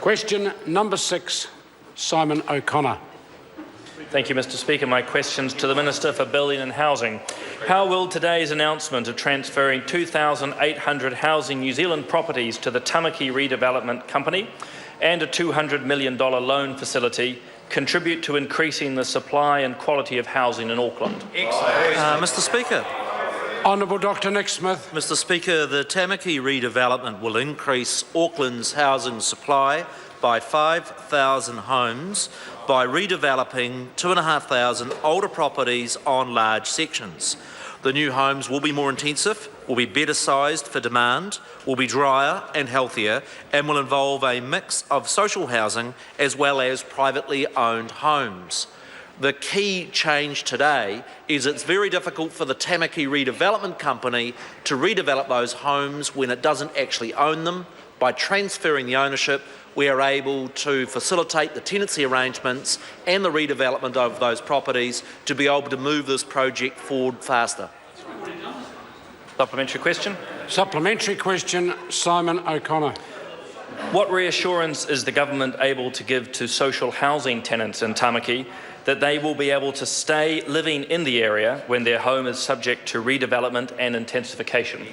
Question number 6, Simon O'Connor. Thank you, Mr. Speaker. My question's to the Minister for Building and Housing. How will today's announcement of transferring 2,800 Housing New Zealand properties to the Tamaki Redevelopment Company and a $200 million loan facility contribute to increasing the supply and quality of housing in Auckland? Mr. Speaker. Honourable Dr Nick Smith. Mr. Speaker, the Tamaki redevelopment will increase Auckland's housing supply by 5,000 homes by redeveloping 2,500 older properties on large sections. The new homes will be more intensive, will be better sized for demand, will be drier and healthier, and will involve a mix of social housing as well as privately owned homes. The key change today is it's very difficult for the Tamaki Redevelopment Company to redevelop those homes when it doesn't actually own them. By transferring the ownership, we are able to facilitate the tenancy arrangements and the redevelopment of those properties to be able to move this project forward faster. Supplementary question. Supplementary question, Simon O'Connor. What reassurance is the government able to give to social housing tenants in Tamaki that they will be able to stay living in the area when their home is subject to redevelopment and intensification?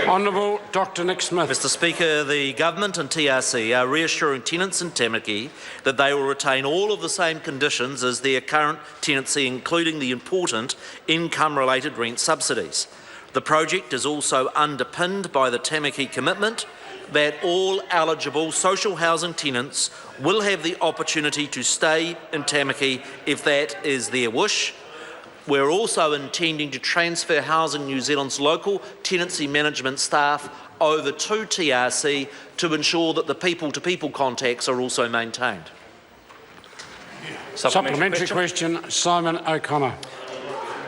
Honourable Dr Nick Smith. Mr. Speaker, the government and TRC are reassuring tenants in Tamaki that they will retain all of the same conditions as their current tenancy, including the important income-related rent subsidies. The project is also underpinned by the Tamaki commitment that all eligible social housing tenants will have the opportunity to stay in Tamaki if that is their wish. We're also intending to transfer Housing New Zealand's local tenancy management staff over to TRC to ensure that the people-to-people contacts are also maintained. Supplementary question, Simon O'Connor.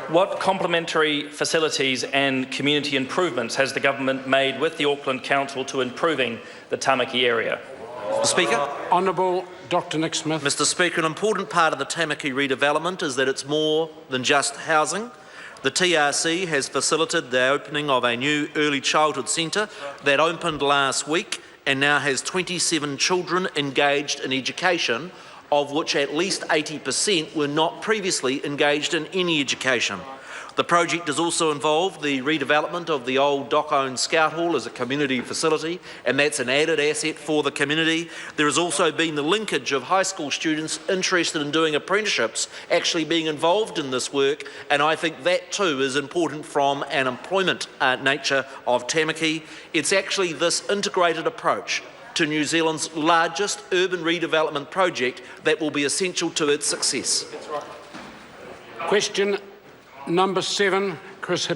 What complementary facilities and community improvements has the government made with the Auckland Council to improving the Tamaki area? Mr. Speaker. Honourable Dr Nick Smith. Mr. Speaker, an important part of the Tamaki redevelopment is that it's more than just housing. The TRC has facilitated the opening of a new early childhood centre that opened last week and now has 27 children engaged in education, of which at least 80% were not previously engaged in any education. The project has also involved the redevelopment of the old dock-owned Scout Hall as a community facility, and that's an added asset for the community. There has also been the linkage of high school students interested in doing apprenticeships actually being involved in this work, and I think that too is important from an employment nature of Tamaki. It's actually this integrated approach to New Zealand's largest urban redevelopment project that will be essential to its success. Question number 7, Chris Hip.